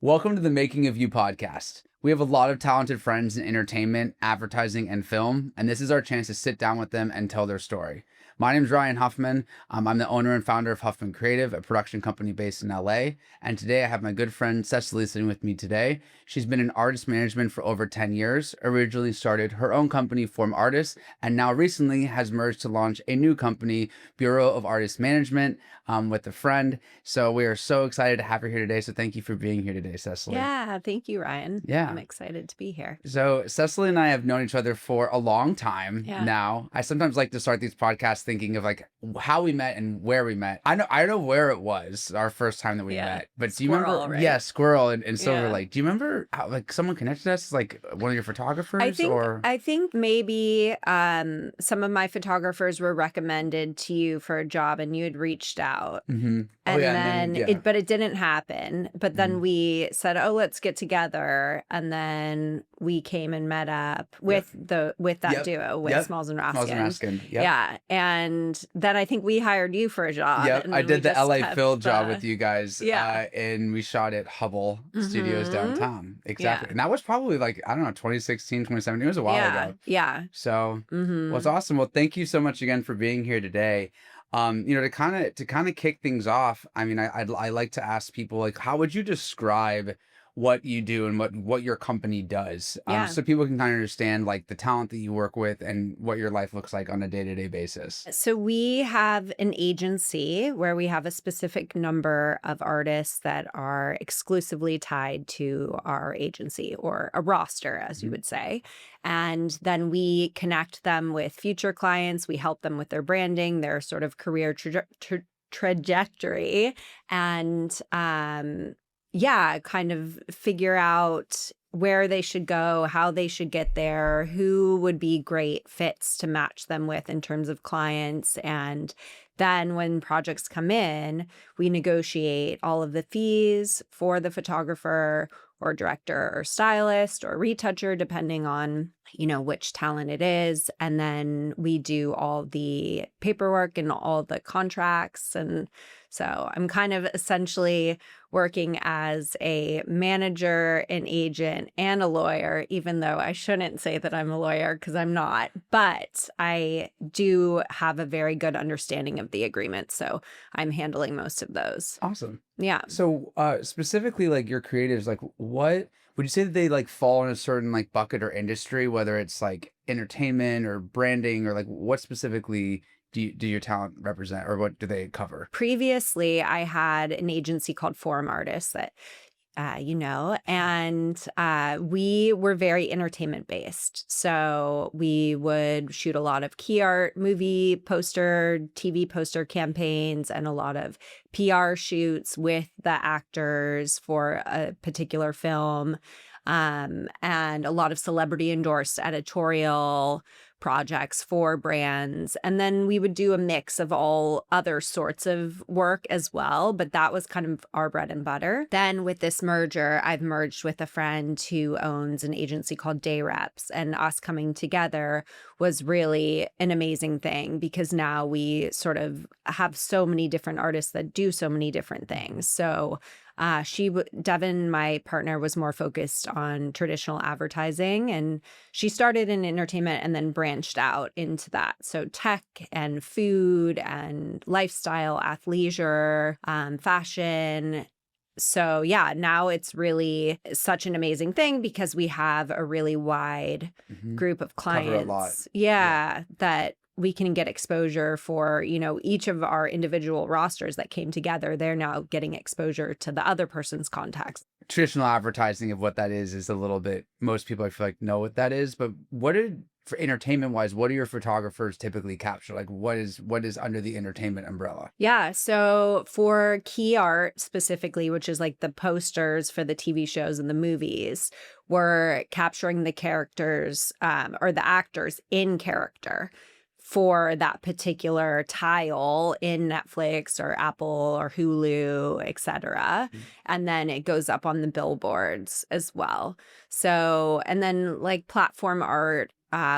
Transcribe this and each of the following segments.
Welcome to the Making of You podcast. We have a lot of talented friends in entertainment, advertising, and film, and this is our chance to sit down with them and tell their story. My name is Ryan Huffman. I'm the owner and founder of Huffman Creative, a production company based in LA. And today I have my good friend Cecily sitting with me today. She's been in artist management for over 10 years, originally started her own company, Form Artists, and now recently has merged to launch a new company, Bureau of Artist Management, with a friend. So we are so excited to have her here today. So thank you for being here today, Cecily. Yeah, thank you, Ryan. Yeah. I'm excited to be here. So Cecily and I have known each other for a long time now. I sometimes like to start these podcasts thinking of like how we met and where we met. I know where it was our first time that we met, but do you remember? Right? Yeah, Squirrel in Silver Lake. Do you remember how like someone connected us, like one of your photographers? I think maybe some of my photographers were recommended to you for a job, and you had reached out. Mm-hmm. But it didn't happen. But then we said, "Oh, let's get together," and then we came and met up with that duo with Smalls and Raskin. Yeah, and then I think we hired you for a job. Yeah, I did the LA Phil job with you guys. And we shot at Hubble Studios downtown. Exactly. And that was probably like, I don't know, 2016, 2017. It was a while ago. Yeah. So well, it's awesome. Well, thank you so much again for being here today. To kind of kick things off, I mean, I like to ask people, like, how would you describe what you do and what your company does, so people can kind of understand like the talent that you work with and what your life looks like on a day-to-day basis. So we have an agency where we have a specific number of artists that are exclusively tied to our agency, or a roster, as you would say. And then we connect them with future clients. We help them with their branding, their sort of career trajectory, and kind of figure out where they should go, how they should get there, who would be great fits to match them with in terms of clients. And then when projects come in, we negotiate all of the fees for the photographer or director or stylist or retoucher, depending on, which talent it is. And then we do all the paperwork and all the contracts. And so I'm kind of essentially working as a manager, an agent, and a lawyer, even though I shouldn't say that I'm a lawyer because I'm not. But I do have a very good understanding of the agreement. So I'm handling most of those. Awesome. Yeah. So specifically, like your creatives, like what would you say that they like fall in a certain like bucket or industry, whether it's like entertainment or branding, or like what specifically do your talent represent, or what do they cover? Previously, I had an agency called Form Artists that and we were very entertainment based. So we would shoot a lot of key art, movie poster, TV poster campaigns, and a lot of PR shoots with the actors for a particular film, and a lot of celebrity endorsed editorial projects for brands. And then we would do a mix of all other sorts of work as well, but that was kind of our bread and butter. Then with this merger, I've merged with a friend who owns an agency called Day Reps, and us coming together was really an amazing thing because now we sort of have so many different artists that do so many different things. So Devin, my partner, was more focused on traditional advertising, and she started in entertainment and then branched out into that. So tech and food and lifestyle, athleisure, fashion. So now it's really such an amazing thing because we have a really wide group of clients. Cover a lot. That we can get exposure for, each of our individual rosters that came together. They're now getting exposure to the other person's contacts. Traditional advertising of what that is a little bit, most people I feel like know what that is, but for entertainment wise, what do your photographers typically capture? Like what is under the entertainment umbrella? Yeah. So for key art specifically, which is like the posters for the TV shows and the movies, we're capturing the characters, or the actors in character for that particular tile in Netflix or Apple or Hulu, etc. And then it goes up on the billboards as well. So, and then like platform art,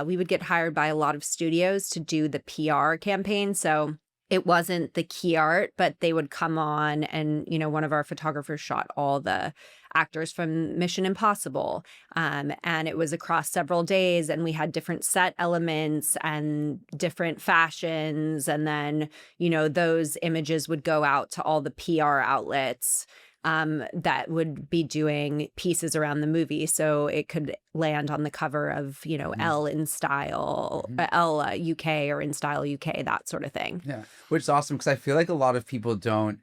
we would get hired by a lot of studios to do the PR campaign. So it wasn't the key art, but they would come on and, one of our photographers shot all the actors from Mission Impossible. And it was across several days, and we had different set elements and different fashions. And then, those images would go out to all the PR outlets that would be doing pieces around the movie. So it could land on the cover of, Elle in Style, Elle UK or In Style UK, that sort of thing. Yeah, which is awesome because I feel like a lot of people don't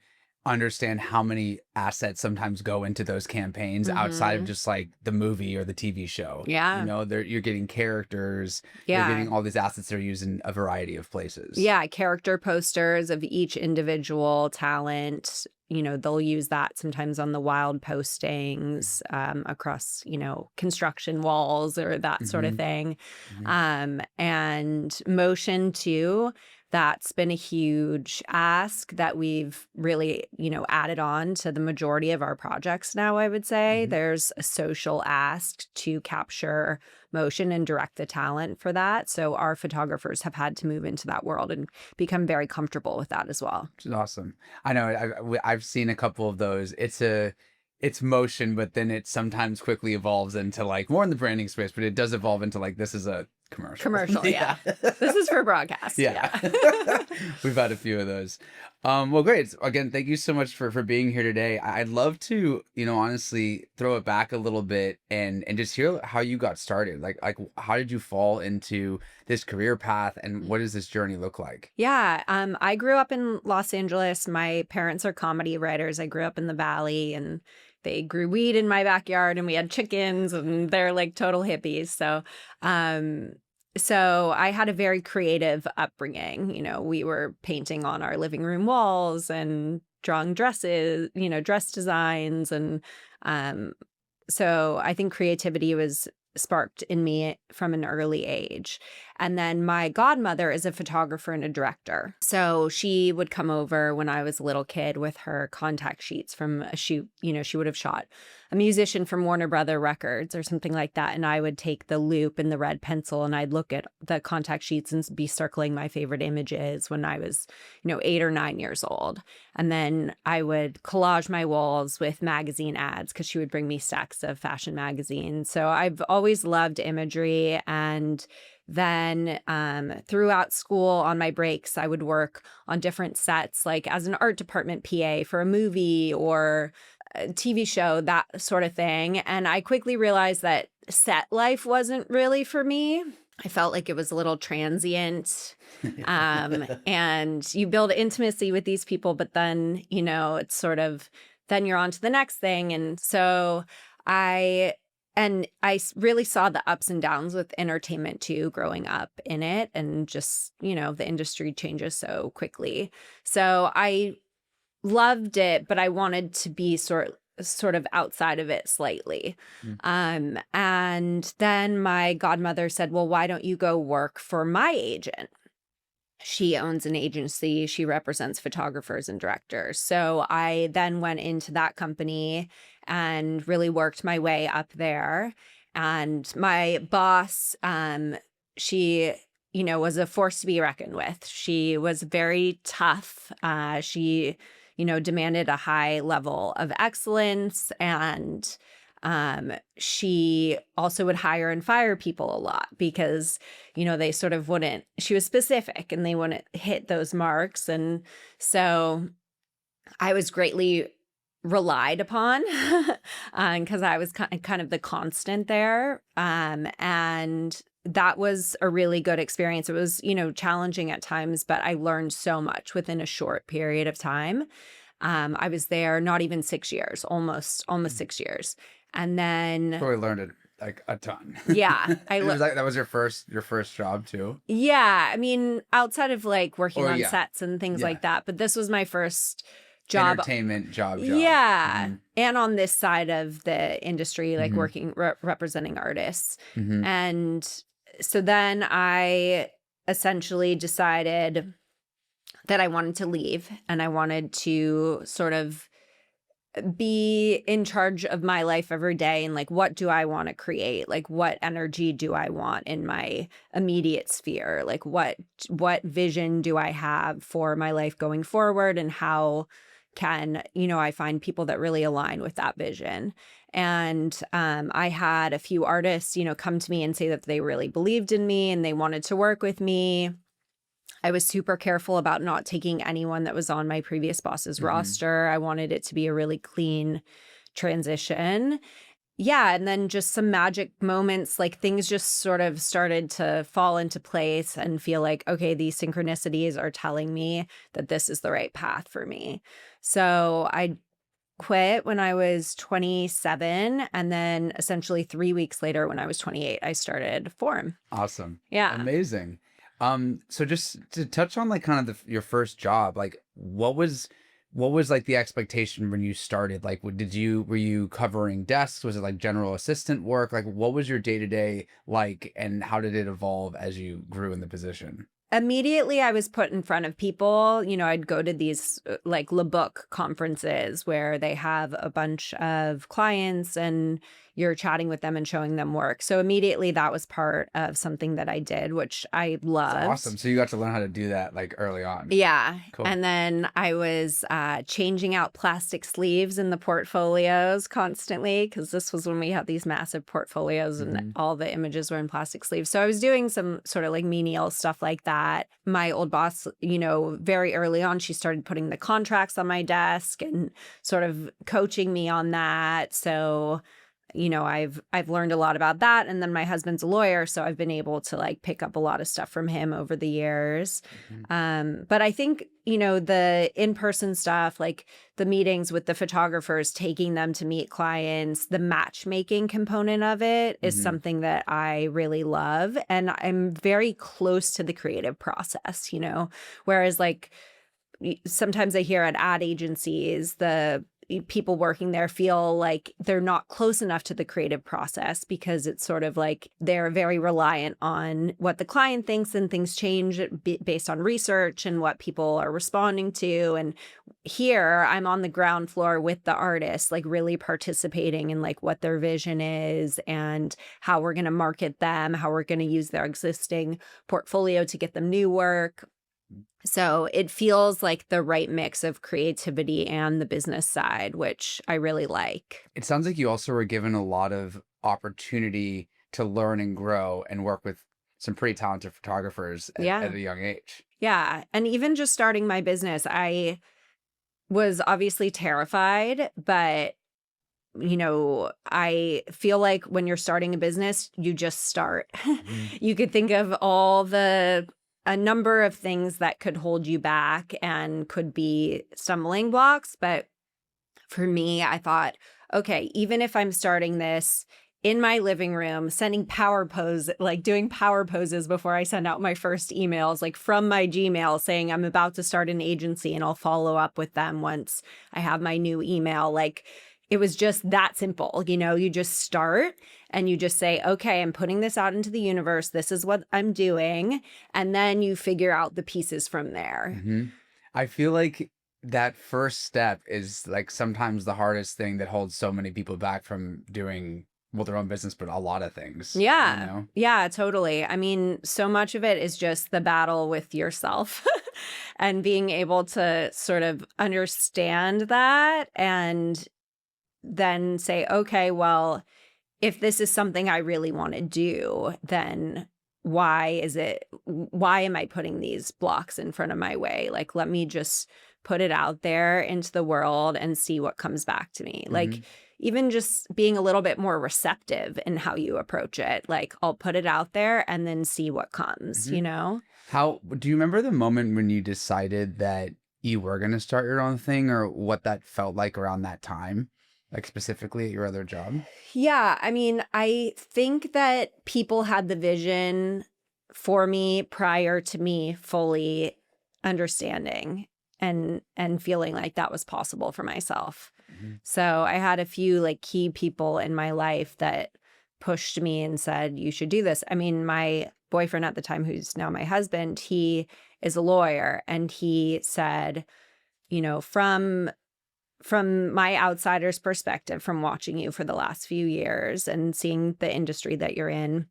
understand how many assets sometimes go into those campaigns outside of just like the movie or the TV show. Yeah. You're getting characters, Yeah. you're getting all these assets that are used in a variety of places. Yeah, character posters of each individual talent. They'll use that sometimes on the wild postings across, construction walls or that sort of thing. And motion too. That's been a huge ask that we've really, added on to the majority of our projects now, I would say. There's a social ask to capture motion and direct the talent for that. So our photographers have had to move into that world and become very comfortable with that as well. Which is awesome. I know I've seen a couple of those. It's motion, but then it sometimes quickly evolves into like more in the branding space, but it does evolve into like, this is a commercial. Yeah. This is for broadcast. Yeah. We've had a few of those. Well, great. Again, thank you so much for being here today. I'd love to, honestly throw it back a little bit and just hear how you got started. Like how did you fall into this career path and what does this journey look like? Yeah. I grew up in Los Angeles. My parents are comedy writers. I grew up in the Valley, and they grew weed in my backyard, and we had chickens, and they're like total hippies. So I had a very creative upbringing. We were painting on our living room walls and drawing dresses, dress designs. And so I think creativity was sparked in me from an early age. And then my godmother is a photographer and a director. So she would come over when I was a little kid with her contact sheets from a shoot. She would have shot a musician from Warner Brother Records or something like that. And I would take the loop and the red pencil and I'd look at the contact sheets and be circling my favorite images when I was, 8 or 9 years old. And then I would collage my walls with magazine ads because she would bring me stacks of fashion magazines. So I've always loved imagery. And then throughout school on my breaks, I would work on different sets, like as an art department PA for a movie or a TV show, that sort of thing. And I quickly realized that set life wasn't really for me. I felt like it was a little transient. And you build intimacy with these people, but then, it's sort of, then you're on to the next thing. And so I really saw the ups and downs with entertainment too, growing up in it, and just, the industry changes so quickly. So I loved it, but I wanted to be sort of outside of it slightly. And then my godmother said, well, why don't you go work for my agent? She owns an agency. She represents photographers and directors. So I then went into that company and really worked my way up there. And my boss, she, was a force to be reckoned with. She was very tough. She, demanded a high level of excellence, and she also would hire and fire people a lot because, they sort of wouldn't, she was specific and they wouldn't hit those marks. And so I was greatly relied upon because I was kind of the constant there. And that was a really good experience. It was, challenging at times, but I learned so much within a short period of time. I was there not even 6 years, almost 6 years. And then Probably learned it like a ton. Yeah. That was your first job too? Yeah. I mean, outside of like working on yeah. sets and things like that, but this was my first job. Entertainment job. Yeah. And on this side of the industry, like working, representing artists. And so then I essentially decided that I wanted to leave and I wanted to sort of be in charge of my life every day. And like, what do I want to create? Like, what energy do I want in my immediate sphere? Like, what vision do I have for my life going forward? And how can, I find people that really align with that vision. And I had a few artists, come to me and say that they really believed in me and they wanted to work with me. I was super careful about not taking anyone that was on my previous boss's roster. I wanted it to be a really clean transition. Yeah, and then just some magic moments, like things just sort of started to fall into place and feel like, okay, these synchronicities are telling me that this is the right path for me. So I quit when I was 27, and then essentially 3 weeks later, when I was 28, I started Form. Awesome. Yeah. Amazing. So just to touch on like kind of your first job, like what was like the expectation when you started? Like, were you covering desks? Was it like general assistant work? Like, what was your day to day like, and how did it evolve as you grew in the position? Immediately, I was put in front of people. I'd go to these like Le Book conferences where they have a bunch of clients and you're chatting with them and showing them work. So immediately that was part of something that I did, which I loved. That's awesome. So you got to learn how to do that like early on. Yeah. Cool. And then I was changing out plastic sleeves in the portfolios constantly, because this was when we had these massive portfolios and all the images were in plastic sleeves. So I was doing some sort of like menial stuff like that. My old boss, very early on, she started putting the contracts on my desk and sort of coaching me on that. So I've learned a lot about that. And then my husband's a lawyer, so I've been able to like pick up a lot of stuff from him over the years. But I think, the in-person stuff, like the meetings with the photographers, taking them to meet clients, the matchmaking component of it is something that I really love. And I'm very close to the creative process, whereas like sometimes I hear at ad agencies, the people working there feel like they're not close enough to the creative process because it's sort of like they're very reliant on what the client thinks, and things change based on research and what people are responding to. And here I'm on the ground floor with the artists, like really participating in like what their vision is and how we're going to market them, how we're going to use their existing portfolio to get them new work. So it feels like the right mix of creativity and the business side, which I really like. It sounds like you also were given a lot of opportunity to learn and grow and work with some pretty talented photographers at a young age. Yeah. And even just starting my business, I was obviously terrified, but I feel like when you're starting a business, you just start. You could think of a number of things that could hold you back and could be stumbling blocks. But for me, I thought, okay, even if I'm starting this in my living room, doing power poses before I send out my first emails, like from my Gmail saying I'm about to start an agency and I'll follow up with them once I have my new email. Like, it was just that simple. You just start and you just say, okay, I'm putting this out into the universe. This is what I'm doing. And then you figure out the pieces from there. I feel like that first step is like sometimes the hardest thing that holds so many people back from doing their own business, but a lot of things. Yeah. Yeah, totally. I mean, so much of it is just the battle with yourself and being able to sort of understand that and then say, okay, well, if this is something I really want to do, then why am I putting these blocks in front of my way? Like, let me just put it out there into the world and see what comes back to me. Like, even just being a little bit more receptive in how you approach it. Like, I'll put it out there and then see what comes, How do you remember the moment when you decided that you were going to start your own thing, or what that felt like around that time? Like specifically at your other job? Yeah. I mean, I think that people had the vision for me prior to me fully understanding and feeling like that was possible for myself. So I had a few like key people in my life that pushed me and said, you should do this. I mean, my boyfriend at the time, who's now my husband, he is a lawyer, and he said, from my outsider's perspective, from watching you for the last few years and seeing the industry that you're in,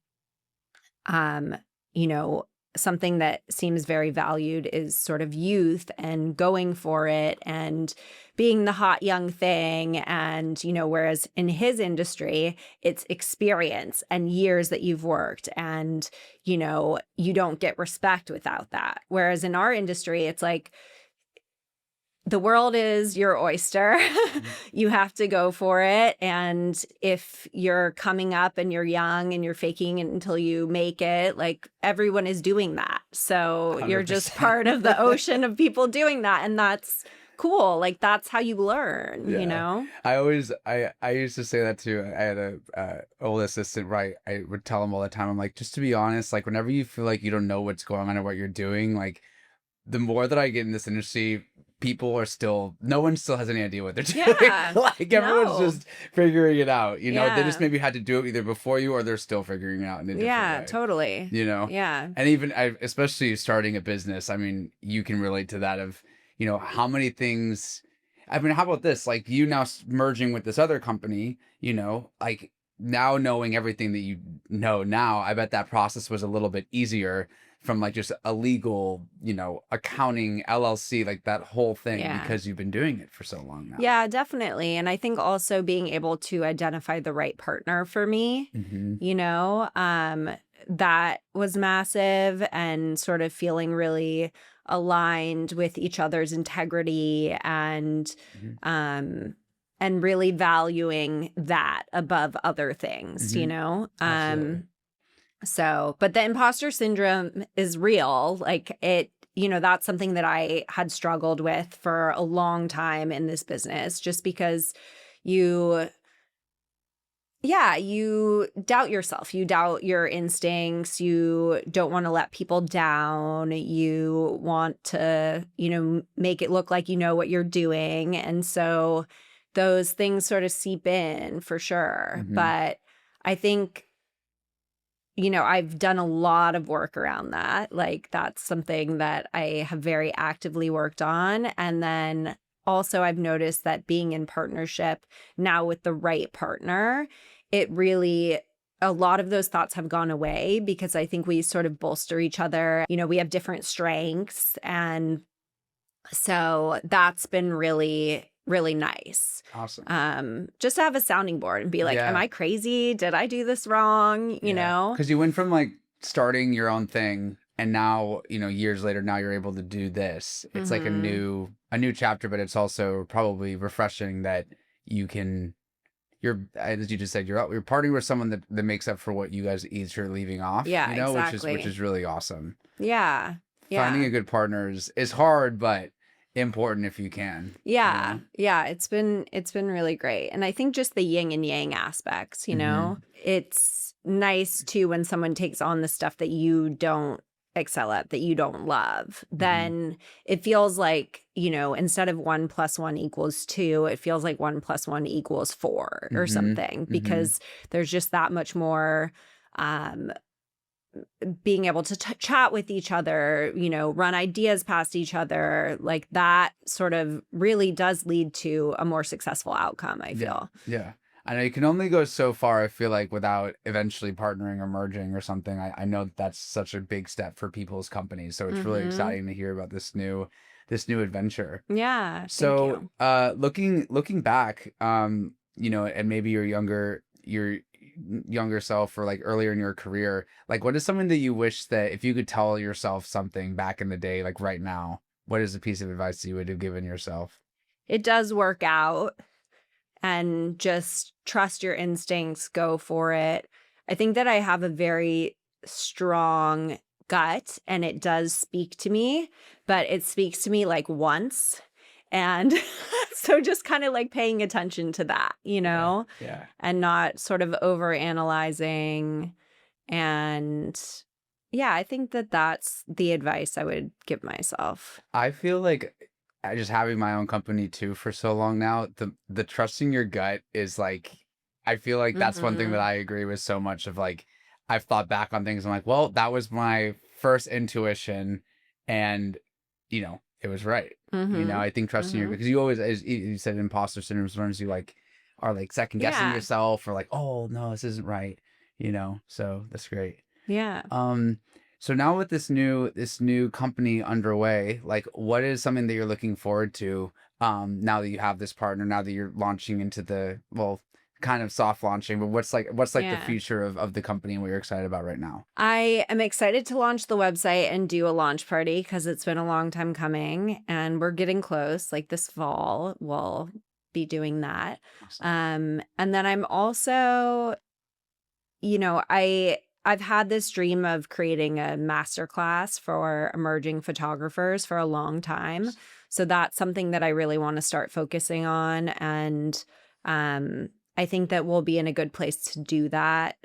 something that seems very valued is sort of youth and going for it and being the hot young thing. And, whereas in his industry, it's experience and years that you've worked and, you don't get respect without that. Whereas in our industry, it's like, the world is your oyster. You have to go for it. And if you're coming up and you're young and you're faking it until you make it, like everyone is doing that. So 100%. You're just part of the ocean of people doing that. And that's cool. Like that's how you learn, I used to say that too. I had a old assistant, right? I would tell him all the time, I'm like, just to be honest, like whenever you feel like you don't know what's going on or what you're doing, like the more that I get in this industry, no one still has any idea what they're doing. Yeah, like everyone's no. just figuring it out. They Yeah. just maybe had to do it either before you or they're still figuring it out in a different Yeah, way. totally. Yeah. And even especially starting a business, I mean, you can relate to that of, how many things, I mean, how about this? Like you now merging with this other company, like now knowing everything that you know now, I bet that process was a little bit easier from like just a legal, accounting, LLC, like that whole thing because you've been doing it for so long now. Yeah, definitely. And I think also being able to identify the right partner for me, that was massive and sort of feeling really aligned with each other's integrity and really valuing that above other things, Absolutely. So, but the imposter syndrome is real. Like that's something that I had struggled with for a long time in this business, just because you doubt yourself. You doubt your instincts. You don't want to let people down. You want to, make it look like you know what you're doing. And so those things sort of seep in for sure. But I think I've done a lot of work around that. Like that's something that I have very actively worked on. And then also I've noticed that being in partnership now with the right partner, a lot of those thoughts have gone away because I think we sort of bolster each other. We have different strengths. And so that's been really, really nice. Awesome. Just to have a sounding board and be like, am I crazy? Did I do this wrong? You know? Because you went from like starting your own thing and now, years later, now you're able to do this. It's like a new chapter, but it's also probably refreshing that as you just said, you're partying with someone that makes up for what you guys each are leaving off. Yeah, exactly. Which is really awesome. Yeah. Finding a good partner is hard, but important if you can. Yeah. Yeah. It's been really great. And I think just the yin and yang aspects, it's nice too when someone takes on the stuff that you don't excel at, that you don't love, then it feels like, instead of 1 + 1 = 2, it feels like 1 + 1 = 4 or something, because there's just that much more being able to chat with each other, run ideas past each other, like that sort of really does lead to a more successful outcome, I feel. Yeah. I know you can only go so far, I feel like, without eventually partnering or merging or something. I know that's such a big step for people's companies. So it's really exciting to hear about this new adventure. Yeah. So looking back, and maybe your younger self or like earlier in your career, like what is something that you wish that if you could tell yourself something back in the day, like right now, what is a piece of advice that you would have given yourself? It does work out, and just trust your instincts, go for it. I think that I have a very strong gut and it does speak to me, but it speaks to me like once. And so just kind of like paying attention to that, Yeah. and not sort of over analyzing. And yeah, I think that that's the advice I would give myself. I feel like just having my own company too for so long now, the trusting your gut is like, I feel like that's one thing that I agree with so much of. Like, I've thought back on things. I'm like, well, that was my first intuition and, it was right. I think trusting your, because you always, as you said, imposter syndrome, sometimes you like are like second guessing yourself or like, oh no, this isn't right. So that's great. Yeah. So now with this new company underway, like what is something that you're looking forward to now that you have this partner, now that you're launching into the, well, kind of soft launching, but what's like the Yeah. future of the company and what you're excited about right now? I am excited to launch the website and do a launch party because it's been a long time coming and we're getting close. Like this fall, we'll be doing that. Awesome. And then I'm also, I've had this dream of creating a masterclass for emerging photographers for a long time. So that's something that I really want to start focusing on. And I think that we'll be in a good place to do that,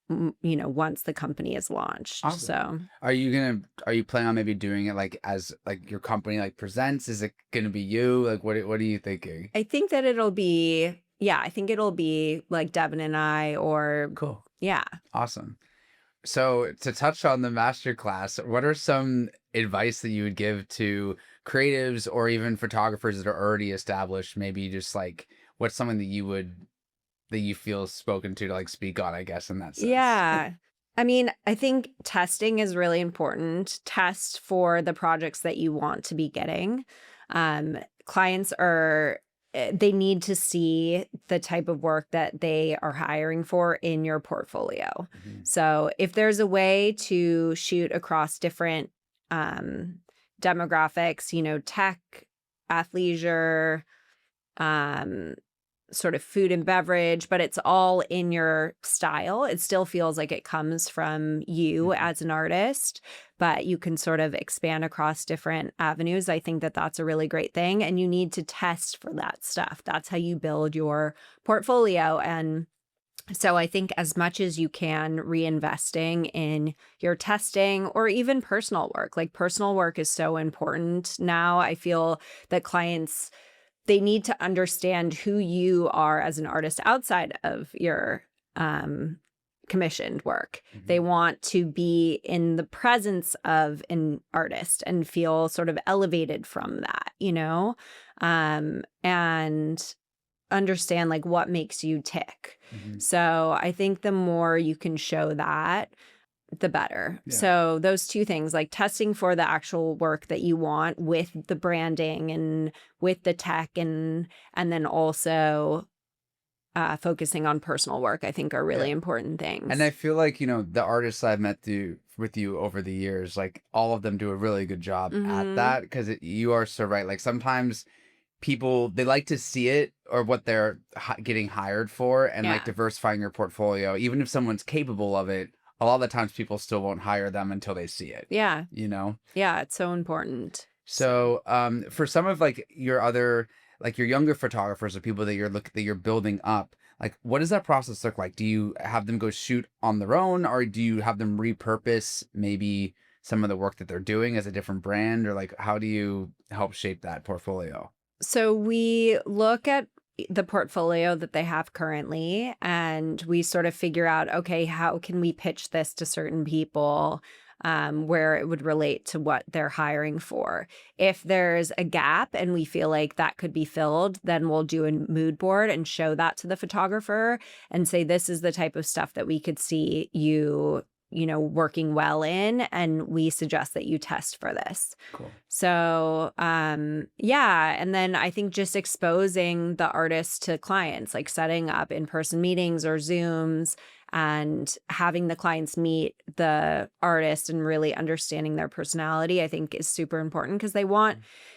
once the company is launched. Awesome. So Are you planning on maybe doing it like as like your company like presents? Is it gonna be you? Like what are you thinking? I think that I think it'll be like Devin and I, or Cool. yeah. Awesome. So to touch on the master class, what are some advice that you would give to creatives or even photographers that are already established? Maybe just like what's something that you feel spoken to like speak on, I guess, in that sense. Yeah. I mean, I think testing is really important. Test for the projects that you want to be getting. Clients they need to see the type of work that they are hiring for in your portfolio. Mhm. So if there's a way to shoot across different demographics, tech, athleisure, um, sort of food and beverage, but it's all in your style. It still feels like it comes from you Mhm. as an artist, but you can sort of expand across different avenues. I think that that's a really great thing. And you need to test for that stuff. That's how you build your portfolio. And so I think as much as you can, reinvesting in your testing or even personal work. Like personal work is so important now. I feel that clients, they need to understand who you are as an artist outside of your commissioned work. They Mhm. want to be in the presence of an artist and feel sort of elevated from that, and understand like what makes you tick. Mhm. So I think the more you can show that, the better. Yeah. So those two things, like testing for the actual work that you want with the branding and with the tech, and then also focusing on personal work, I think are really Yeah. important And I things. feel like, the artists I've met with you over the years, like all of them do a really good job at Hmm. that because you are so right. Like sometimes people, they like to see it or what they're getting hired for and like Yeah. diversifying your portfolio. Even if someone's capable of it, a lot of the times people still won't hire them until they see it, Yeah. you know? Yeah. It's so important. So. So, for some of like your other, like your younger photographers or people that you're building up, like what does that process look like? Do you have them go shoot on their own, or do you have them repurpose maybe some of the work that they're doing as a different brand, or like how do you help shape that portfolio? So we look at the portfolio that they have currently and we sort of figure out, okay, how can we pitch this to certain people, where it would relate to what they're hiring for. If there's a gap and we feel like that could be filled, then we'll do a mood board and show that to the photographer and say, this is the type of stuff that we could see working well in, and we suggest that you test for this. Cool. So, yeah. And then I think just exposing the artist to clients, like setting up in-person meetings or Zooms and having the clients meet the artist and really understanding their personality, I think is super important because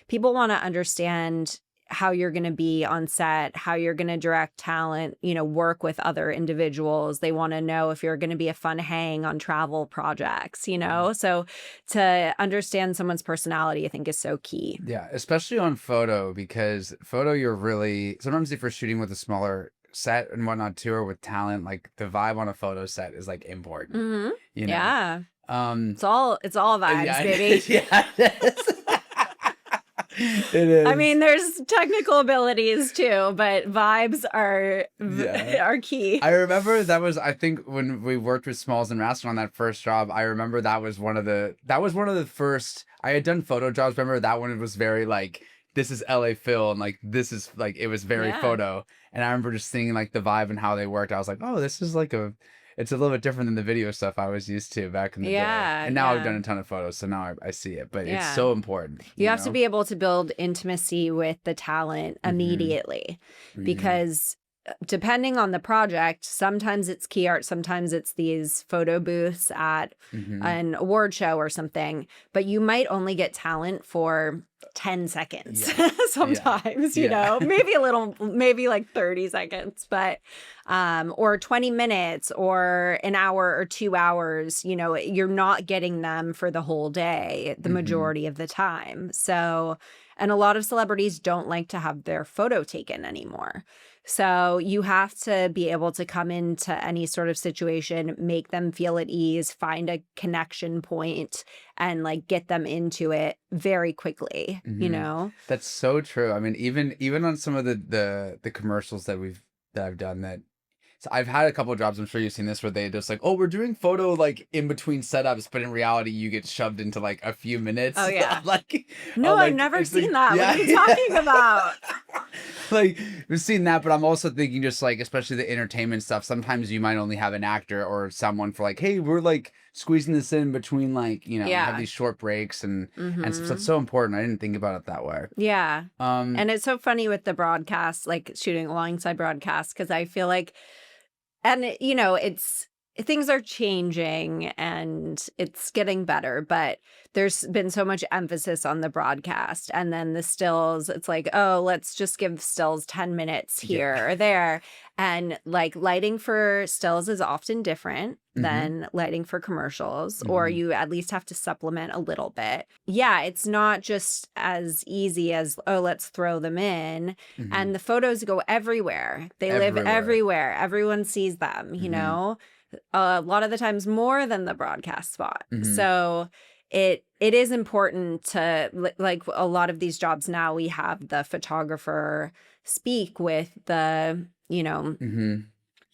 people want to understand how you're going to be on set, how you're going to direct talent, work with other individuals. They want to know if you're going to be a fun hang on travel projects. So to understand someone's personality, I think is so key. Yeah, especially on photo, because photo, you're really, sometimes if you're shooting with a smaller set and whatnot too, or with talent, like the vibe on a photo set is like important, Hmm. you know? Yeah. Um, It's all vibes, yeah, baby. yeah, it is. It I mean, is. there's technical abilities too, but vibes are Yeah. are key. I remember I think when we worked with Smalls and Raston on that first job, I remember that was one of the first, I had done photo jobs. Remember that one was very like, this is LA Phil and like, this is like, it was very Yeah. photo. And I remember just seeing like the vibe and how they worked. I was like, oh, this is like it's a little bit different than the video stuff I was used to back in the day. Yeah, And now I've yeah. done a ton of photos, so now I see it. But it's Yeah. so important. You have to know? be able to build intimacy with the talent immediately because depending on the project, sometimes it's key art, sometimes it's these photo booths at an award show or something, but you might only get talent for 10 seconds sometimes, you know, maybe like 30 seconds, but or 20 minutes or an hour or 2 hours, you know, you're not getting them for the whole day, the majority of the time. So, and a lot of celebrities don't like to have their photo taken anymore. So you have to be able to come into any sort of situation, make them feel at ease, find a connection point, and like get them into it very quickly, you know? That's so true. I mean, even on some of the commercials that I've done that. So I've had a couple of jobs, I'm sure you've seen this, where they just like, oh, we're doing photo like in between setups, but in reality you get shoved into like a few minutes. Oh yeah. like no, like, I've never seen like, that. yeah, What are you talking about? Like we've seen that, but I'm also thinking just like, especially the entertainment stuff, sometimes you might only have an actor or someone for like, hey, we're like squeezing this in between like, you know, have these short breaks and stuff. That's so important. I didn't think about it that way. Yeah. And it's so funny with the broadcast, like shooting alongside broadcast, because I feel like, and you know, things are changing and it's getting better, but there's been so much emphasis on the broadcast, and then the stills, it's like, oh, let's just give stills 10 minutes here or there. And like lighting for stills is often different than lighting for commercials, or you at least have to supplement a little bit. Yeah, it's not just as easy as, oh, let's throw them in. And the photos go everywhere. They live everywhere. Everyone sees them, you know? A lot of the times more than the broadcast spot. So it is important to, like a lot of these jobs now, we have the photographer speak with the, you know,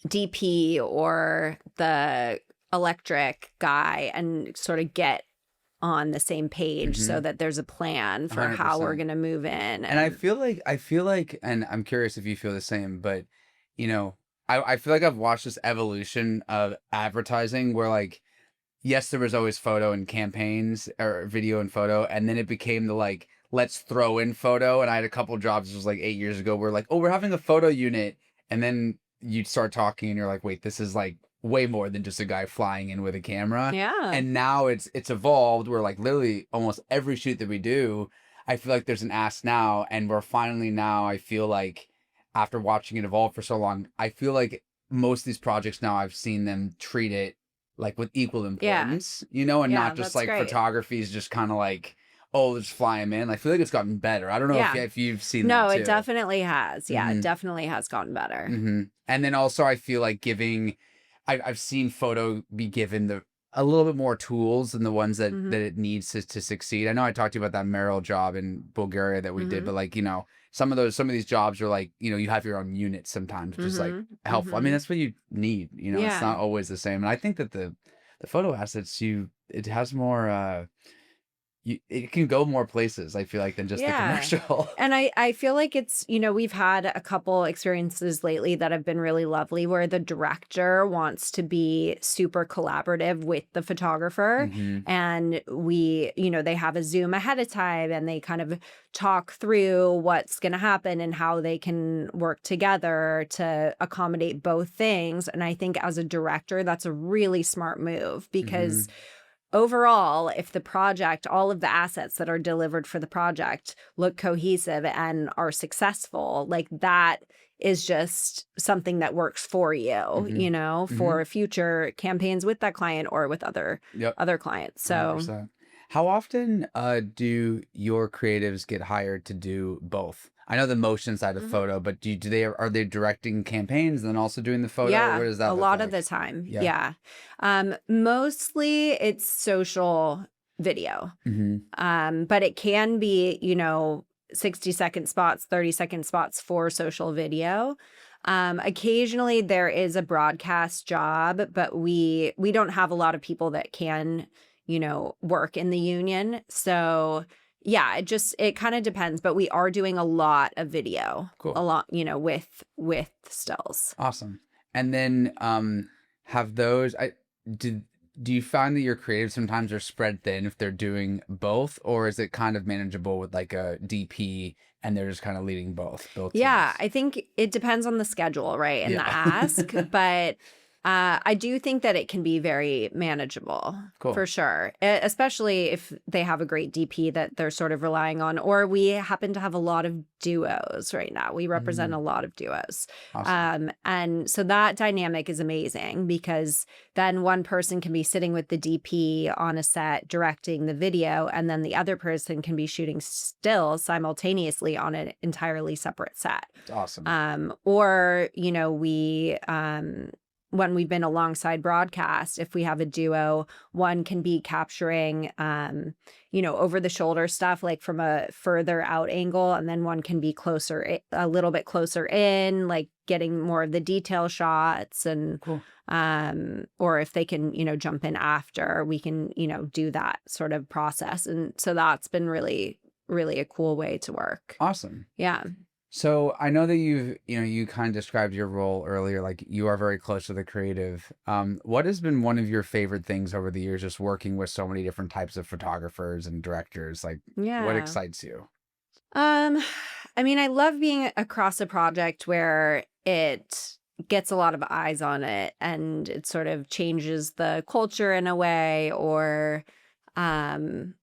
DP or the electric guy and sort of get on the same page so that there's a plan for 100%. how we're going to move in. And I feel like, and I'm curious if you feel the same, but you know, I feel like I've watched this evolution of advertising where like, yes, there was always photo and campaigns or video and photo. And then it became the like, let's throw in photo. And I had a couple of jobs, it was like 8 years ago, where like, oh, we're having a photo unit. And then you'd start talking and you're like, wait, this is like way more than just a guy flying in with a camera. Yeah. And now it's evolved where like literally almost every shoot that we do, I feel like there's an ask now. And we're finally now, I feel like, after watching it evolve for so long, I feel like most of these projects now I've seen them treat it like with equal importance, you know, and not just like great. photography is just kind of like, oh, let's fly them in. I feel like it's gotten better. I don't know if you've seen that too. No, it definitely has. Yeah, it definitely has gotten better. And then also I feel like I've seen photo be given a little bit more tools than the ones that it needs to succeed. I know I talked to you about that Merrill job in Bulgaria that we did, but like, you know, some of these jobs are like, you know, you have your own unit sometimes, which is like helpful. I mean, that's what you need, you know, it's not always the same. And I think that the photo assets, it has more, it can go more places, I feel like, than just the commercial. And I feel like it's, you know, we've had a couple experiences lately that have been really lovely where the director wants to be super collaborative with the photographer. And they have a Zoom ahead of time and they kind of talk through what's going to happen and how they can work together to accommodate both things. And I think as a director, that's a really smart move because overall, if the project, all of the assets that are delivered for the project look cohesive and are successful, like that is just something that works for you, you know, for future campaigns with that client or with other clients. So 100%. How often do your creatives get hired to do both? I know the motion side of photo, but are they directing campaigns and then also doing the photo? Yeah, what does that a look lot like? of the time. Yeah. Mostly it's social video. But it can be, you know, 60-second spots, 30-second spots for social video. Occasionally there is a broadcast job, but we don't have a lot of people that can, you know, work in the union. So yeah, it kind of depends, but we are doing a lot of video, a lot, you know, with stills. Awesome. And then, have those, do do you find that your creatives sometimes are spread thin if they're doing both, or is it kind of manageable with like a DP and they're just kind of leading both Yeah, teams? I think it depends on the schedule, right? And the Yeah. ask, but I do think that it can be very manageable Cool. for sure, especially if they have a great DP that they're sort of relying on, or we happen to have a lot of duos right now. We represent a Mm, lot of duos. awesome. And so that dynamic is amazing because then one person can be sitting with the DP on a set directing the video, and then the other person can be shooting still simultaneously on an entirely separate set. It's awesome. Or, when we've been alongside broadcast, if we have a duo, one can be capturing, over the shoulder stuff, like from a further out angle, and then one can be a little bit closer in, like getting more of the detail shots and, Cool. or if they can, jump in after, we can, do that sort of process. And so that's been really, really a cool way to work. Awesome. Yeah. So I know that you kind of described your role earlier, like you are very close to the creative. What has been one of your favorite things over the years, just working with so many different types of photographers and directors? Like, what Yeah. excites you? Um, I mean, I love being across a project where it gets a lot of eyes on it and it sort of changes the culture in a way, or um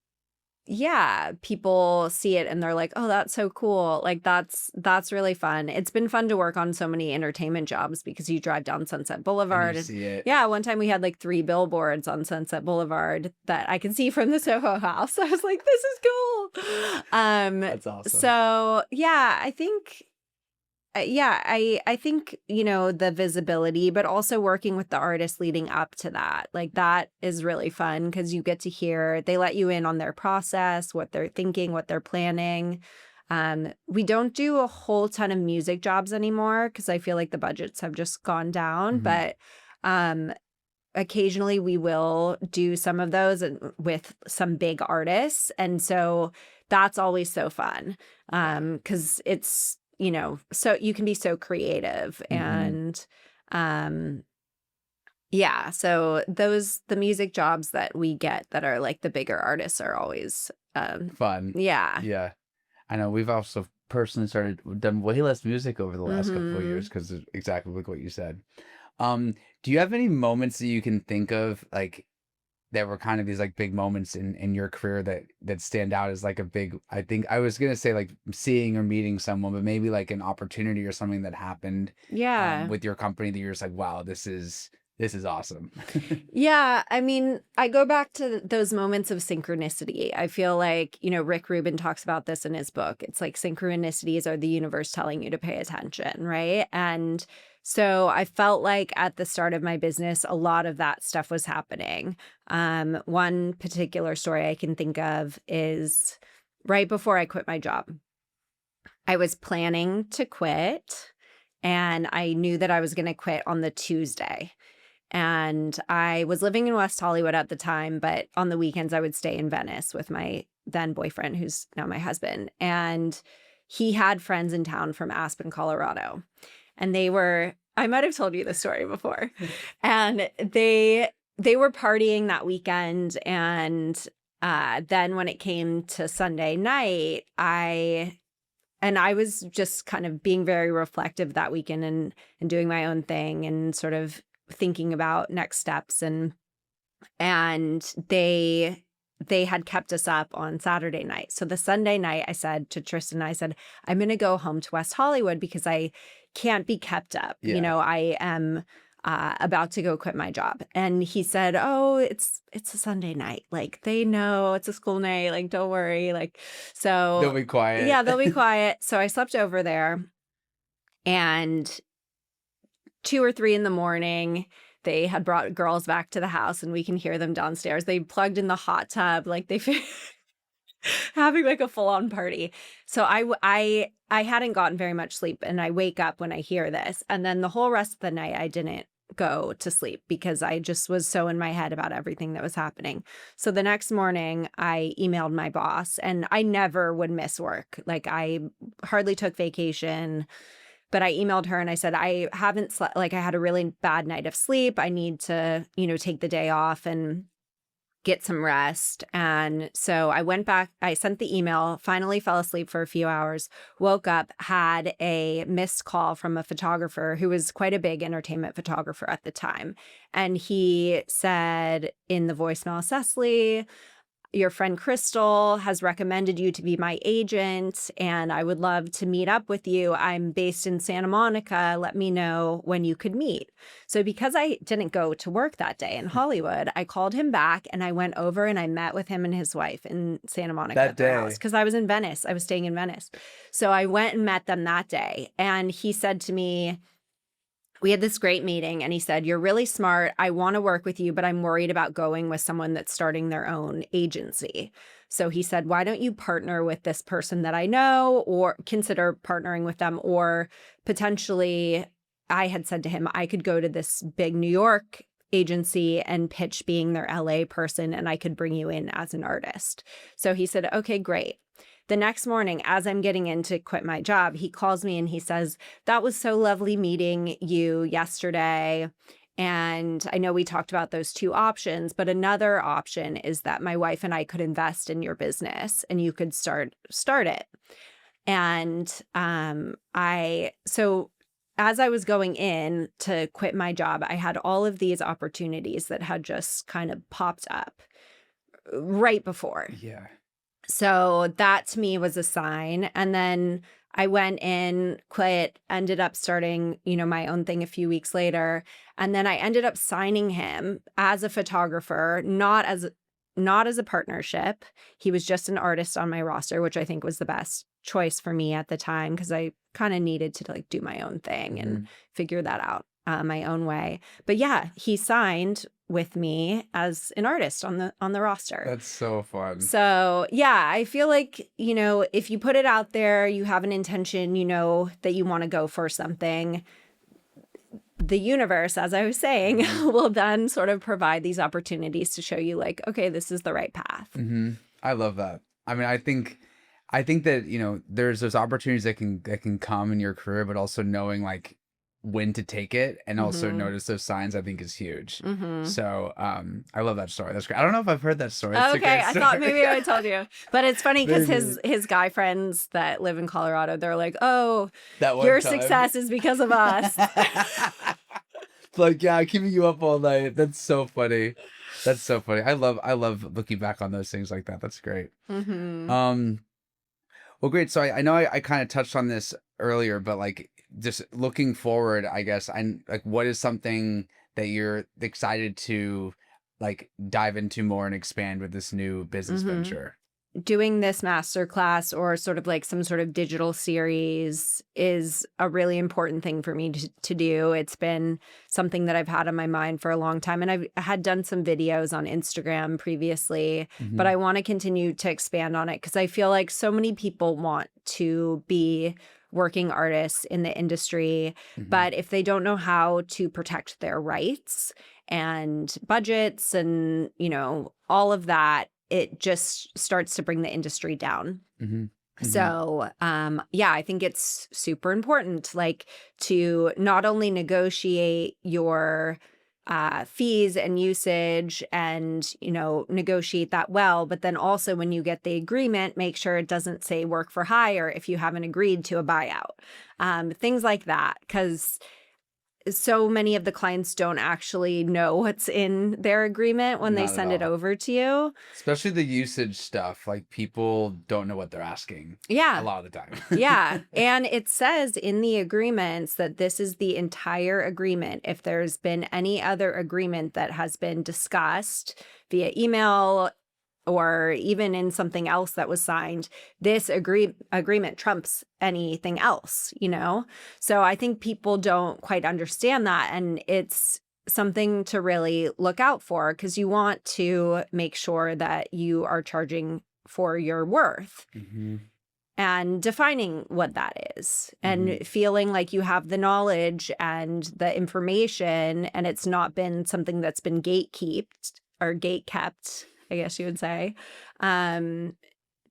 yeah, people see it and they're like, "Oh, that's so cool." Like that's really fun. It's been fun to work on so many entertainment jobs because you drive down Sunset And you Boulevard and see it. yeah, one time we had like 3 billboards on Sunset Boulevard that I can see from the Soho House. I was like, "This is cool." That's awesome. So yeah, I think I think, the visibility, but also working with the artist leading up to that. Like that is really fun because you get to hear, they let you in on their process, what they're thinking, what they're planning. We don't do a whole ton of music jobs anymore because I feel like the budgets have just gone down, Hmm. but um occasionally we will do some of those with some big artists. And so that's always so fun. Yeah. Because it's, so you can be so creative Hmm. and yeah, so the music jobs that we get that are like the bigger artists are always Fun. yeah. Yeah. I know we've also personally done way less music over the last couple of years Mhm. because of exactly like what you said. Do you have any moments that you can think of, like that were kind of these like big moments in your career that stand out as like a big, I think I was gonna say like seeing or meeting someone, but maybe like an opportunity or something that happened Yeah. with your company that you're just like, wow, this is awesome. Yeah, I mean, I go back to those moments of synchronicity. I feel like, Rick Rubin talks about this in his book. It's like synchronicities are the universe telling you to pay attention, right? And so I felt like at the start of my business, a lot of that stuff was happening. One particular story I can think of is right before I quit my job. I was planning to quit, and I knew that I was going to quit on the Tuesday. And I was living in West Hollywood at the time, but on the weekends I would stay in Venice with my then boyfriend, who's now my husband. And he had friends in town from Aspen, Colorado. And I might have told you the story before. And they were partying that weekend. And then when it came to Sunday night, I was just kind of being very reflective that weekend and doing my own thing and sort of thinking about next steps and they had kept us up on Saturday night. So the Sunday night I said to Tristan, I said, I'm going to go home to West Hollywood because I can't be kept up. Yeah. I am about to go quit my job. And he said, "Oh, it's a Sunday night. Like they know it's a school night. Like don't worry." Like They'll so be quiet. yeah, they'll be quiet. So I slept over there and 2 or 3 in the morning, they had brought girls back to the house and we can hear them downstairs. They plugged in the hot tub, like having like a full on party. So I hadn't gotten very much sleep and I wake up when I hear this. And then the whole rest of the night I didn't go to sleep because I just was so in my head about everything that was happening. So the next morning I emailed my boss and I never would miss work. Like I hardly took vacation. But I emailed her and I said, I haven't slept, like I had a really bad night of sleep. I need to, take the day off and get some rest. And so I went back, I sent the email, finally fell asleep for a few hours, woke up, had a missed call from a photographer who was quite a big entertainment photographer at the time. And he said in the voicemail, Cecily, your friend Crystal has recommended you to be my agent, and I would love to meet up with you. I'm based in Santa Monica. Let me know when you could meet. So because I didn't go to work that day in Hollywood, I called him back and I went over and I met with him and his wife in Santa Monica That at their day. house because I was in Venice. I was staying in Venice. So I went and met them that day. And he said to me, we had this great meeting and he said, you're really smart. I want to work with you, but I'm worried about going with someone that's starting their own agency. So he said, why don't you partner with this person that I know, or consider partnering with them? Or potentially, I had said to him, I could go to this big New York agency and pitch being their LA person, and I could bring you in as an artist. So he said, okay, great. The next morning, as I'm getting in to quit my job, he calls me and he says, that was so lovely meeting you yesterday. And I know we talked about those two options, but another option is that my wife and I could invest in your business and you could start it. And so as I was going in to quit my job, I had all of these opportunities that had just kind of popped up right before. Yeah. So that to me was a sign. And then I went in, quit, ended up starting, my own thing a few weeks later. And then I ended up signing him as a photographer, not as a partnership. He was just an artist on my roster, which I think was the best choice for me at the time because I kind of needed to do my own thing and figure that out my own way. But yeah, he signed with me as an artist on the roster. That's so fun. So yeah, I feel like, if you put it out there, you have an intention, that you want to go for something, the universe, as I was saying, will then sort of provide these opportunities to show you okay, this is the right path. I love that. I mean, I think that, there's those opportunities that can come in your career, but also knowing when to take it and also notice those signs, I think is huge. So I love that story. That's great. I don't know if I've heard that story. It's okay, I thought maybe I told you, but it's funny because his guy friends that live in Colorado, they're like, oh, your success is because of us. It's yeah, keeping you up all night. That's so funny. That's so funny. I love looking back on those things like that. That's great. Well, great. So I know I kind of touched on this earlier, but just looking forward, I guess, what is something that you're excited to dive into more and expand with this new business venture? Doing this masterclass or sort of some sort of digital series is a really important thing for me to do. It's been something that I've had on my mind for a long time. And I had done some videos on Instagram previously, but I want to continue to expand on it because I feel like so many people want to be working artists in the industry, but if they don't know how to protect their rights and budgets and, all of that, it just starts to bring the industry down. So, I think it's super important, to not only negotiate your fees and usage and, negotiate that well, but then also when you get the agreement, make sure it doesn't say work for hire if you haven't agreed to a buyout, things like that. Because so many of the clients don't actually know what's in their agreement when they send it over to you. Especially the usage stuff. People don't know what they're asking. Yeah. A lot of the time. Yeah. And it says in the agreements that this is the entire agreement. If there's been any other agreement that has been discussed via email or even in something else that was signed, this agreement trumps anything else, So I think people don't quite understand that. And it's something to really look out for because you want to make sure that you are charging for your worth. And defining what that is and feeling like you have the knowledge and the information and it's not been something that's been gatekept, I guess you would say,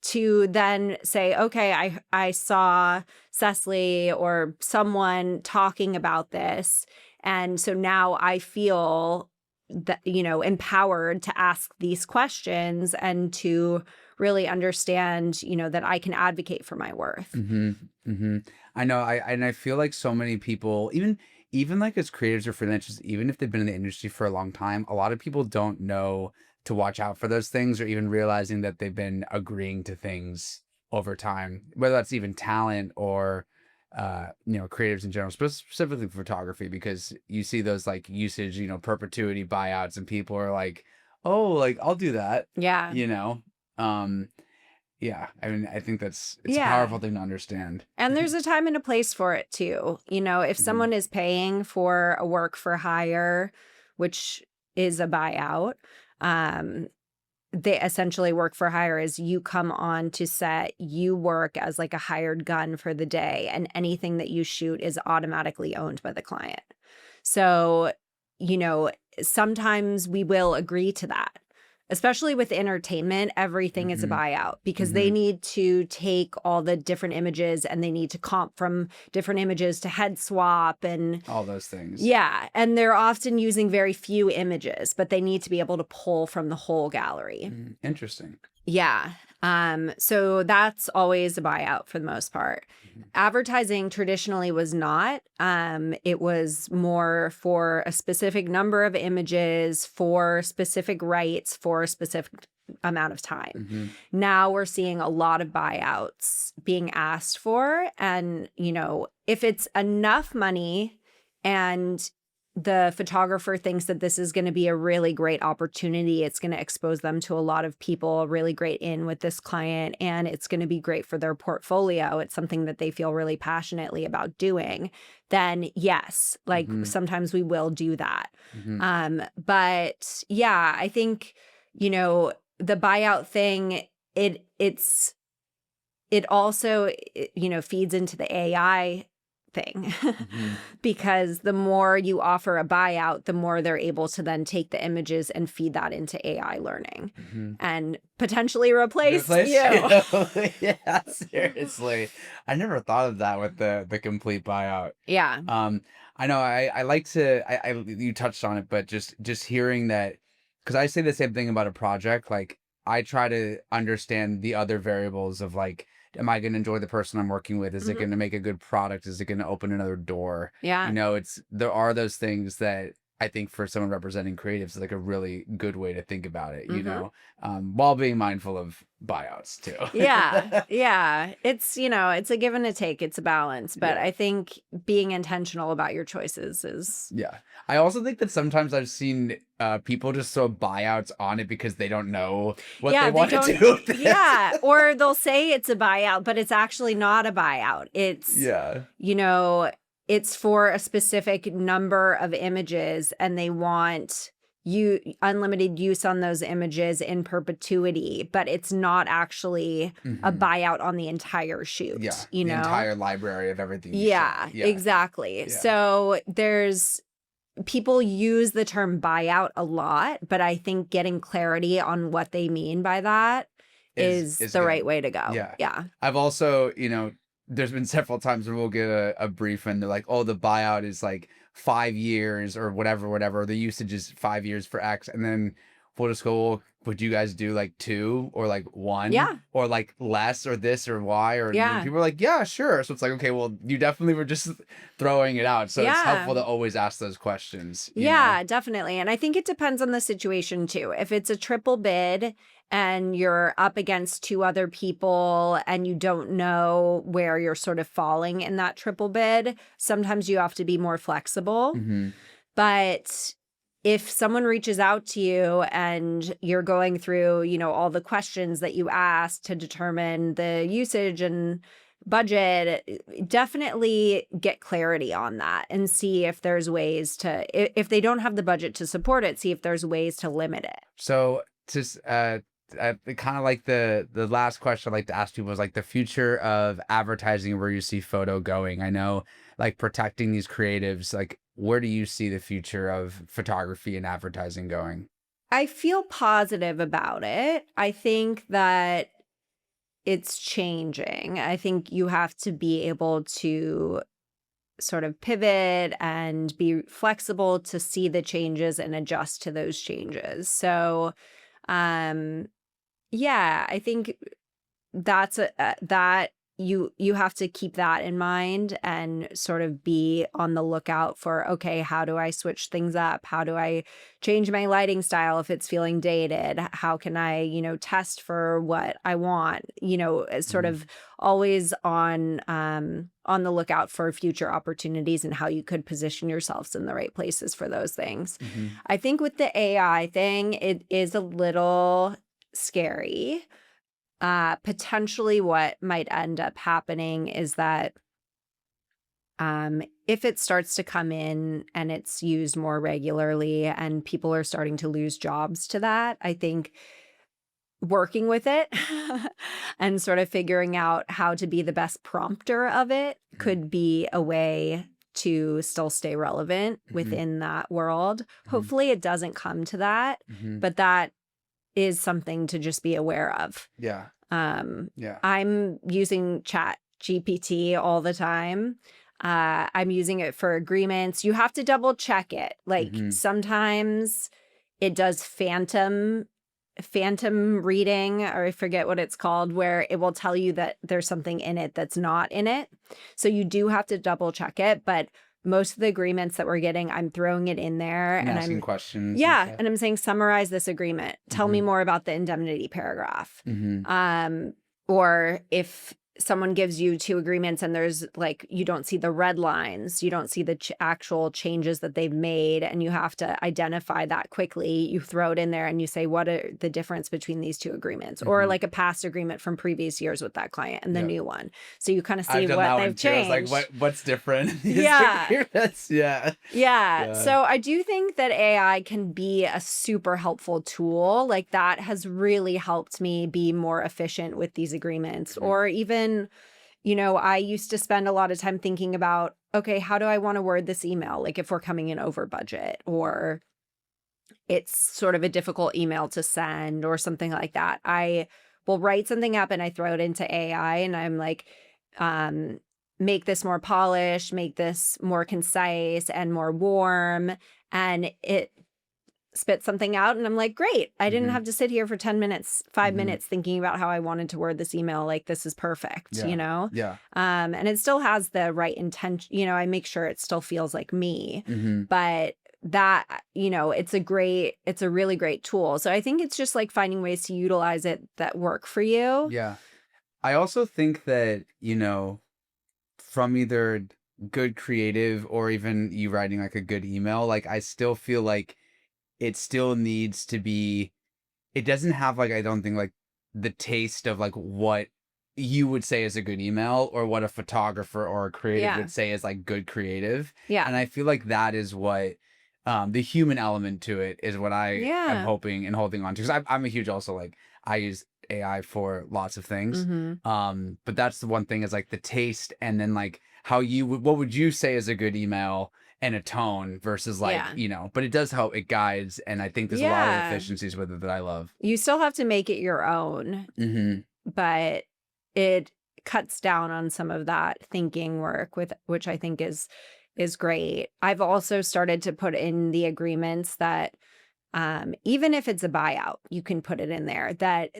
to then say, okay, I saw Cecily or someone talking about this. And so now I feel that, empowered to ask these questions and to really understand, that I can advocate for my worth. I know. I feel like so many people, even like as creatives or freelancers, even if they've been in the industry for a long time, a lot of people don't know to watch out for those things, or even realizing that they've been agreeing to things over time, whether that's even talent or creatives in general, specifically photography, because you see those like usage, perpetuity buyouts, and people are like, oh, like I'll do that. Yeah. Um, yeah. I mean, I think it's a Yeah. powerful thing to understand. And there's a time and a place for it too. If someone is paying for a work for hire, which is a buyout, they essentially work for hire is you come on to set, you work as like a hired gun for the day, and anything that you shoot is automatically owned by the client. So, sometimes we will agree to that. Especially with entertainment, everything is a buyout because they need to take all the different images and they need to comp from different images to head swap and all those things. Yeah. And they're often using very few images, but they need to be able to pull from the whole gallery. Interesting. Yeah. So that's always a buyout for the most part. Advertising traditionally was not. It was more for a specific number of images, for specific rights, for a specific amount of time. Now we're seeing a lot of buyouts being asked for. And, if it's enough money and the photographer thinks that this is going to be a really great opportunity, it's going to expose them to a lot of people, a really great in with this client, and it's going to be great for their portfolio. It's something that they feel really passionately about doing. Then yes, like sometimes we will do that. But yeah, I think, the buyout thing, it also, feeds into the AI thing because the more you offer a buyout, the more they're able to then take the images and feed that into AI learning and potentially replace you. Yeah, seriously. I never thought of that with the complete buyout. Yeah. I know I like to, you touched on it, but just hearing that, because I say the same thing about a project. Like I try to understand the other variables of like, am I going to enjoy the person I'm working with? Is it going to make a good product? Is it going to open another door? Yeah. There are those things that I think for someone representing creatives is like a really good way to think about it, while being mindful of buyouts too. Yeah. Yeah. It's, it's a give and a take. It's a balance. But I think being intentional about your choices is. Yeah. I also think that sometimes I've seen people just throw buyouts on it because they don't know what they want to do with it. Yeah. Or they'll say it's a buyout, but it's actually not a buyout. It's, it's for a specific number of images and they want unlimited use on those images in perpetuity, but it's not actually a buyout on the entire shoot. Yeah. The entire library of everything. Yeah, exactly. Yeah. So people use the term buyout a lot, but I think getting clarity on what they mean by that is the right way to go. Yeah. I've also, there's been several times where we'll get a brief and they're like, oh, the buyout is like 5 years or whatever. The usage is 5 years for X. And then we'll just go, well, would you guys do like 2 or like 1? Yeah. Or like less or this or Y? Or people are like, yeah, sure. So it's like, okay, well, you definitely were just throwing it out. So it's helpful to always ask those questions. You know? Definitely. And I think it depends on the situation too. If it's a triple bid and you're up against 2 other people and you don't know where you're sort of falling in that triple bid, sometimes you have to be more flexible. But if someone reaches out to you and you're going through, all the questions that you asked to determine the usage and budget, definitely get clarity on that and see if there's ways to, if they don't have the budget to support it, see if there's ways to limit it. So just kind of like the last question I like to ask people is like the future of advertising, where you see photo going. I know like protecting these creatives, like where do you see the future of photography and advertising going? I feel positive about it. I think that it's changing. I think you have to be able to sort of pivot and be flexible to see the changes and adjust to those changes. So, yeah, I think that's that you have to keep that in mind and sort of be on the lookout for, okay, how do I switch things up? How do I change my lighting style if it's feeling dated? How can I, test for what I want? Sort of always on the lookout for future opportunities and how you could position yourselves in the right places for those things. I think with the AI thing, it is a little scary. Potentially what might end up happening is that if it starts to come in and it's used more regularly and people are starting to lose jobs to that, I think working with it and sort of figuring out how to be the best prompter of it could be a way to still stay relevant within that world. Hopefully it doesn't come to that, but that is something to just be aware of. Yeah. I'm using Chat GPT all the time. I'm using it for agreements. You have to double check it. Like sometimes it does phantom reading, or I forget what it's called, where it will tell you that there's something in it that's not in it. So you do have to double check it. But most of the agreements that we're getting, I'm throwing it in there and asking I'm questions. Yeah. And I'm saying, summarize this agreement. Tell me more about the indemnity paragraph. Or if someone gives you two agreements and there's like, you don't see the red lines, you don't see the actual changes that they've made, and you have to identify that quickly, you throw it in there and you say, what are the difference between these two agreements? Or like a past agreement from previous years with that client and the new one. So you kind of see what they've changed. I was like, what's different? Yeah. Yeah. So I do think that AI can be a super helpful tool. Like that has really helped me be more efficient with these agreements. Or even, I used to spend a lot of time thinking about, okay, how do I want to word this email? Like if we're coming in over budget, or it's sort of a difficult email to send or something like that. I will write something up and I throw it into AI and I'm like, make this more polished, make this more concise and more warm. And it spit something out and I'm like, great. I didn't have to sit here for 10 minutes, 5 minutes thinking about how I wanted to word this email. Like, this is perfect, Yeah. And it still has the right intention. I make sure it still feels like me, but that, it's a really great tool. So I think it's just like finding ways to utilize it that work for you. Yeah. I also think that, from either good creative or even you writing like a good email, like I still feel like it still needs to be, it doesn't have like, I don't think like the taste of like what you would say is a good email or what a photographer or a creative would say is like good creative. Yeah. And I feel like that is what the human element to it is what I am hoping and holding on to. Because I'm a huge also like, I use AI for lots of things. But that's the one thing is like the taste and then like how what would you say is a good email and a tone versus like, but it does help, it guides. And I think there's a lot of efficiencies with it that I love. You still have to make it your own, but it cuts down on some of that thinking work which I think is great. I've also started to put in the agreements that even if it's a buyout, you can put it in there that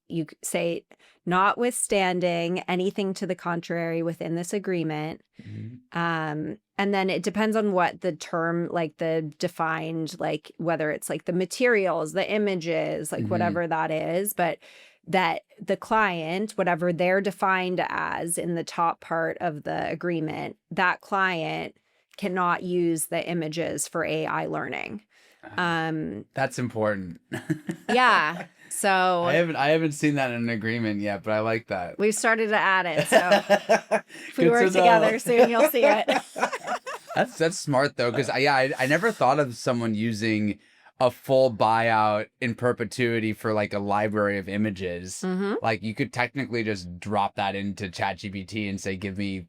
you say, notwithstanding anything to the contrary within this agreement. And then it depends on what the term, like the defined, like whether it's like the materials, the images, like whatever that is, but that the client, whatever they're defined as in the top part of the agreement, that client cannot use the images for AI learning. That's important. Yeah. So I haven't seen that in an agreement yet, but I like that. We've started to add it. So if we work together soon, you'll see it. That's smart though, because I never thought of someone using a full buyout in perpetuity for like a library of images. Like you could technically just drop that into ChatGPT and say, give me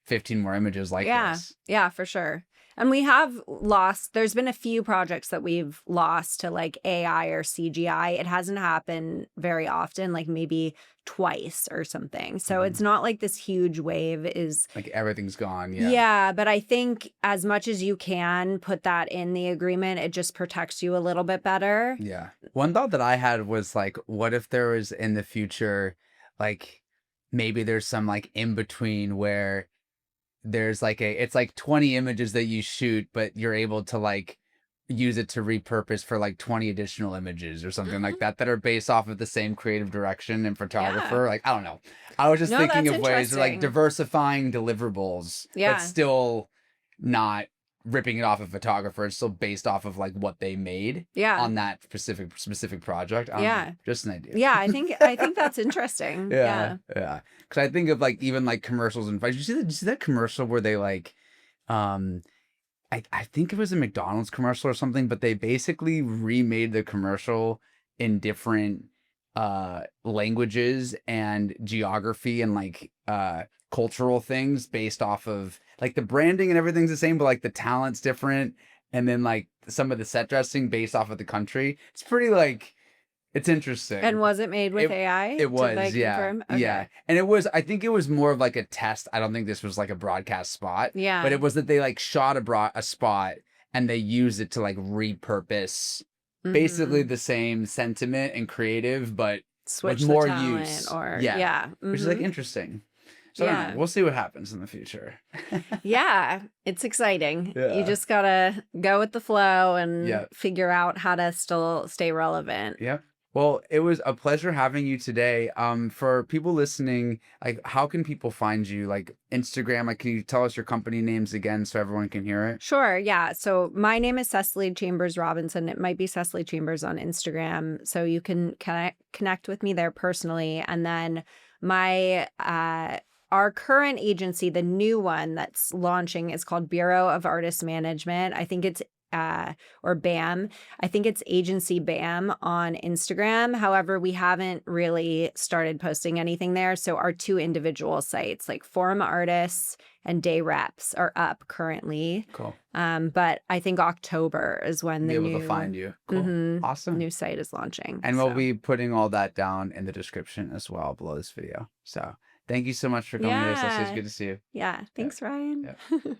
15 more images like this. Yeah, for sure. And we have lost, there's been a few projects that we've lost to like AI or CGI. It hasn't happened very often, like maybe twice or something. So it's not like this huge wave is Like everything's gone. Yeah. Yeah, but I think as much as you can put that in the agreement, it just protects you a little bit better. Yeah. One thought that I had was like, what if there was in the future, like maybe there's some like in between where there's like it's like 20 images that you shoot, but you're able to like use it to repurpose for like 20 additional images or something like that are based off of the same creative direction and photographer. Like, I don't know. I was just No, thinking that's of ways of like interesting. diversifying deliverables, Yeah. but still not ripping it off a photographer. It's still based off of like what they made Yeah. on that specific project. I don't know. Just an idea. Yeah, I think that's interesting. Yeah. Because I think of like even like commercials and did you see that commercial where they like, I think it was a McDonald's commercial or something, but they basically remade the commercial in different languages and geography and like cultural things based off of like the branding and everything's the same, but like the talent's different, and then like some of the set dressing based off of the country. It's pretty like it's interesting. And was it made with AI? It was, Did they confirm? Okay. Yeah. And it was, I think it was more of like a test. I don't think this was like a broadcast spot. Yeah. But it was that they like shot a spot and they used it to like repurpose basically the same sentiment and creative, but switch with more the talent use. Or Which is like interesting. So I don't know, we'll see what happens in the future. Yeah, it's exciting. Yeah. You just gotta go with the flow and figure out how to still stay relevant. Yeah. Well, it was a pleasure having you today. For people listening, like, how can people find you? Like Instagram, like, can you tell us your company names again so everyone can hear it? Sure. Yeah. So my name is Cecily Chambers Robinson. It might be Cecily Chambers on Instagram. So you can connect with me there personally. And then my, our current agency, the new one that's launching, is called Bureau of Artist Management. I think it's or BAM. I think it's Agency BAM on Instagram. However, we haven't really started posting anything there. So our two individual sites, like Forum Artists and Day Reps, are up currently. Cool. But I think October is when the be able to find you. Cool. Awesome. New site is launching. And we'll be putting all that down in the description as well below this video. So thank you so much for coming today, Cecily. It's good to see you. Yeah. Thanks, Ryan. Yeah.